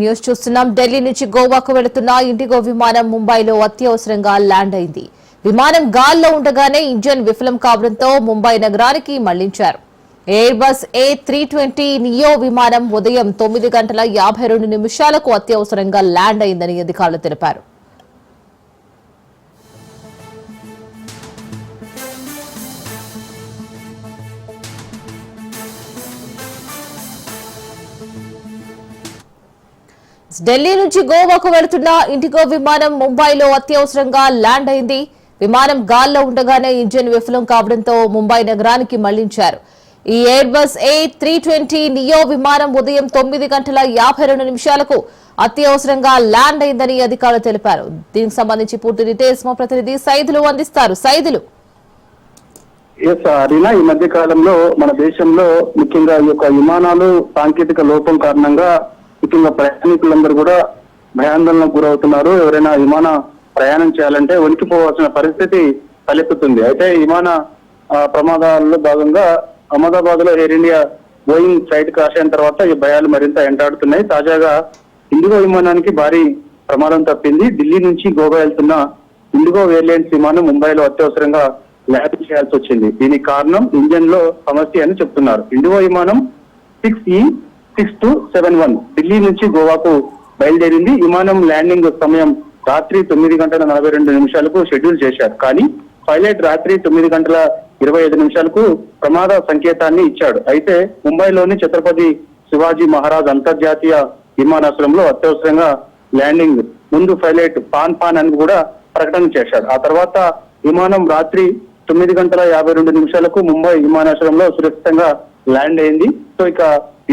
News చూస్తున్నాం. ఢిల్లీ నుంచి గోవాకు వెళుతున్న ఇండిగో విమానం ముంబైలో అత్యవసరంగా ల్యాండ్ అయింది. విమానం గాల్లో ఉండగానే ఇంజన్ విఫలం కావడంతో ముంబై నగరానికి మళ్లించారు. ఎయిర్ బస్ A320 నియో విమానం ఉదయం 9:52 అత్యవసరంగా ల్యాండ్ అయిందని అధికారులు తెలిపారు. ఢిల్లీ నుంచి గోవాకు వెళుతున్న ఇండిగో విమానం ముంబైలో అత్యవసరంగా ల్యాండ్ అయింది. విమానం గాల్లో ఉండగానే ఇంజిన్ విఫలం కావడంతో ముంబై నగరానికి మళ్లించారు. ఈ ఎయిర్ బస్ A320 నియో విమానం ఉదయం 9:52 అత్యవసరంగా ల్యాండ్ అయిందని అధికారులు తెలిపారు. దీనికి సంబంధించి పూర్తి డీటెయిల్స్ మా ప్రతినిధి సైదులు అందిస్తారు. సైదులు ఈ మధ్య కాలంలో మన దేశంలో ముఖ్యంగా ఈ యొక్క విమానాలు సాంకేతిక లోపం కారణంగా ముఖ్యంగా ప్రయాణికులందరూ కూడా భయాందోళనకు గురవుతున్నారు. ఎవరైనా విమాన ప్రయాణం చేయాలంటే వణికిపోవాల్సిన పరిస్థితి తలెత్తుతుంది. అయితే విమాన ప్రమాదాల్లో భాగంగా అహ్మదాబాద్ లో air India Boeing flight crash అయిన తర్వాత ఈ భయాలు మరింత ఎంటాడుతున్నాయి. తాజాగా ఇండిగో విమానానికి భారీ ప్రమాదం తప్పింది. ఢిల్లీ నుంచి గోవా వెళ్తున్న ఇండిగో ఎయిర్లైన్స్ విమానం ముంబైలో అత్యవసరంగా ల్యాండ్ చేయాల్సి వచ్చింది. దీనికి కారణం ఇంజన్ లో సమస్య అని చెప్తున్నారు. ఇండిగో విమానం 6E6271 ఢిల్లీ నుంచి గోవాకు బయలుదేరింది. విమానం ల్యాండింగ్ సమయం రాత్రి 9:42 షెడ్యూల్ చేశారు. కానీ పైలట్ రాత్రి 9:25 ప్రమాద సంకేతాన్ని ఇచ్చాడు. అయితే ముంబైలోని ఛత్రపతి శివాజీ మహారాజ్ అంతర్జాతీయ విమానాశ్రయంలో అత్యవసరంగా ల్యాండింగ్ ముందు పైలట్ పాన్ అని కూడా ప్రకటన చేశాడు. ఆ తర్వాత విమానం రాత్రి 9:52 ముంబై విమానాశ్రయంలో సురక్షితంగా ల్యాండ్ అయింది. సో ఇక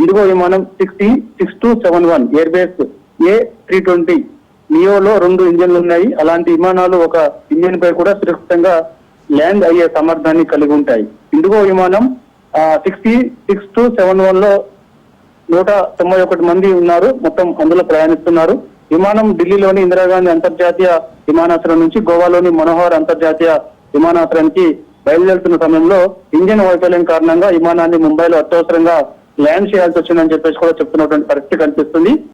ఇండిగో విమానం 6E6271 ఎయిర్ బేస్ A320 నియోలో 2 ఇంజన్లు ఉన్నాయి. అలాంటి విమానాలు ఒక ఇంజన్ పై కూడా సురక్షితంగా ల్యాండ్ అయ్యే సామర్థ్యాన్ని కలిగి ఉంటాయి. ఇండిగో విమానం 6E6271 లో 191 మంది ఉన్నారు. మొత్తం అందులో ప్రయాణిస్తున్నారు. విమానం ఢిల్లీలోని ఇందిరాగాంధీ అంతర్జాతీయ విమానాశ్రయం నుంచి గోవాలోని మనోహర్ అంతర్జాతీయ విమానాశ్రయానికి బయలుదేరుతున్న సమయంలో ఇంజన్ వైఫల్యం కారణంగా విమానాన్ని ముంబైలో అత్యవసరంగా ల్యాండ్ చేయాల్సి వచ్చిందని చెప్పేసి కూడా చెప్తున్నటువంటి పరిస్థితి కనిపిస్తుంది.